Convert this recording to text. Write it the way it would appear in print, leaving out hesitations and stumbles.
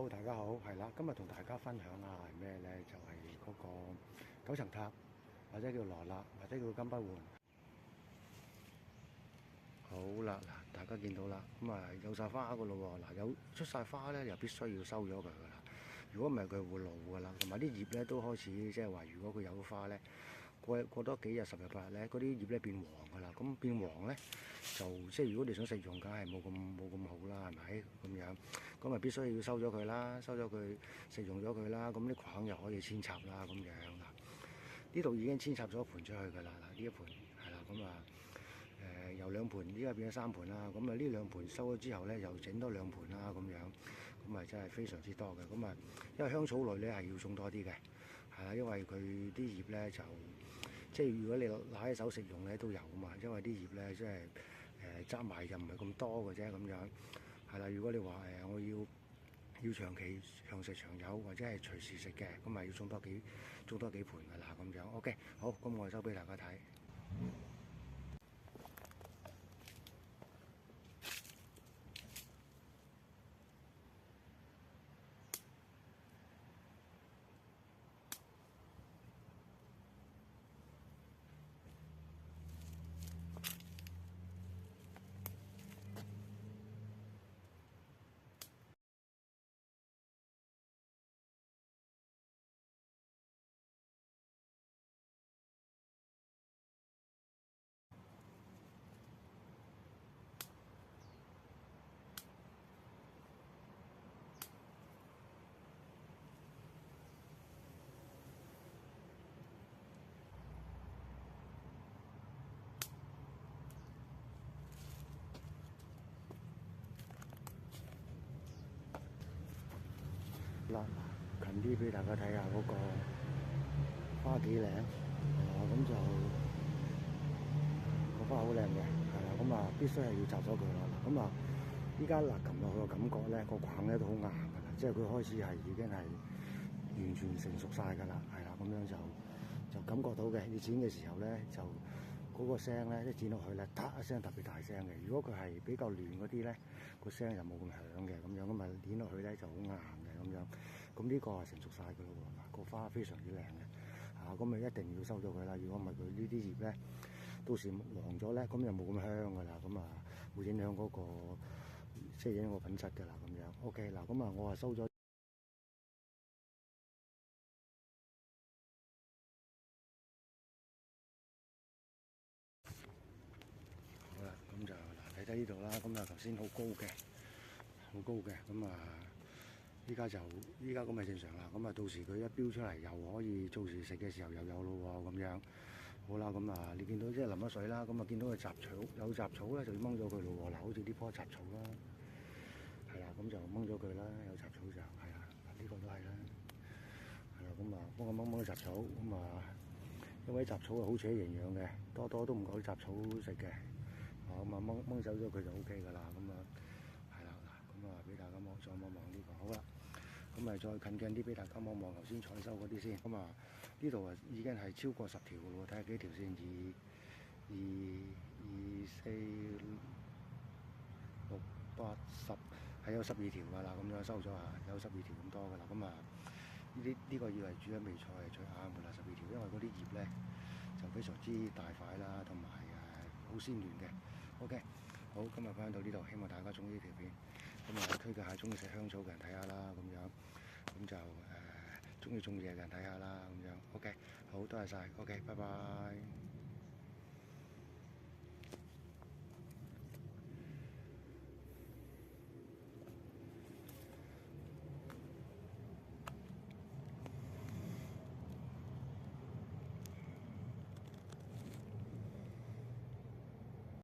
Hello，大家好，係啦，今日同大家分享下係咩咧？就係、嗰個9層塔，或者叫羅勒，或者叫金不換。好啦，嗱，大家見到啦，咁啊有晒花噶咯喎，嗱有出晒花咧，又必須要收咗佢噶啦。如果唔係佢會老噶啦，同埋啲葉咧都開始即係話，如果佢有花咧，過多幾日10日8日咧，嗰啲葉咧變黃噶啦。咁變黃咧就即係如果你想食用，梗係冇咁好啦，係咪咁樣？咁啊必須要收咗佢啦，收咗佢食用咗佢啦，咁啲梗又可以扦插啦，咁樣啦。呢度已經扦插咗一盤出去㗎啦，嗱呢一盤係啦，咁啊由2盤依家變咗3盤啦，咁啊呢2盤收咗之後咧，又整多2盤啦，咁樣，咁啊真係非常之多嘅，咁啊因為香草類咧係要種多啲嘅，係啦，因為佢啲葉咧就即係如果你攞喺手食用咧都有啊嘛，因為啲葉咧即係紮埋就唔係咁多嘅啫，咁樣係啦。如果你話我要長期長食長有，或者係隨時食嘅，咁咪要種多幾盤㗎啦，咁樣。OK， 好，咁我收俾大家睇。嗱，近啲俾大家睇下嗰個花幾靚，咁就個花好靚嘅，係啦，咁啊必須係要摘咗佢啦。咁啊，依家嗱撳落去嘅感覺咧，個梗咧都好硬㗎啦，即係佢開始係已經係完全成熟晒㗎啦，係啦，咁樣就感覺到嘅。你剪嘅時候咧，就嗰個聲咧，一剪落去咧，嗒一聲特別大聲嘅。如果佢係比較嫩嗰啲咧，個聲就冇咁響嘅，咁樣咁啊剪落去咧就好硬嘅咁樣。咁呢個係成熟晒㗎咯喎，嗱個花非常之靚嘅，咁咪一定要收咗佢啦。如果唔係佢呢啲葉咧，到時黃咗咧，咁就冇咁香㗎啦，咁啊會影響嗰個即係影響個品質㗎啦，咁樣。OK，嗱咁啊我係收咗。好啦，咁就嗱睇睇呢度啦，咁啊頭先好高嘅，咁啊依家咁咪正常啦，咁啊到時佢一標出嚟又可以到時食嘅時候又有咯喎，咁樣好啦，咁啊你見到即係淋咗水啦，咁啊見到佢有雜草咧就要掹咗佢咯喎，嗱好似呢棵雜草啦，係啦，咁就掹咗佢啦，有雜草就係啦，呢個都係啦，係啦，咁啊幫我掹雜草，咁啊因為雜草係好扯營養嘅，多都唔夠啲雜草食嘅。咁啊掹走咗佢就 O K 㗎啦，咁啊係啦，咁啊俾大家再望呢個好啦，咁咪再近鏡啲俾大家望頭先採收嗰啲先，咁啊呢度啊已經係超過10條㗎喎，睇下幾條先，2、4、6、8、10，係有12條㗎啦，咁樣收咗啊，有12條咁多㗎啦，咁啊呢個以為煮緊味菜係最啱㗎啦，12條，因為嗰啲葉咧就非常之大塊啦，同埋好鮮嫩嘅。OK， 好，今日分享到呢度，希望大家中意呢條片。咁啊，推介下中意食香草嘅人睇下啦，咁樣，咁就中意種嘢嘅人睇下啦，咁樣。OK，好，多謝晒。OK，拜拜。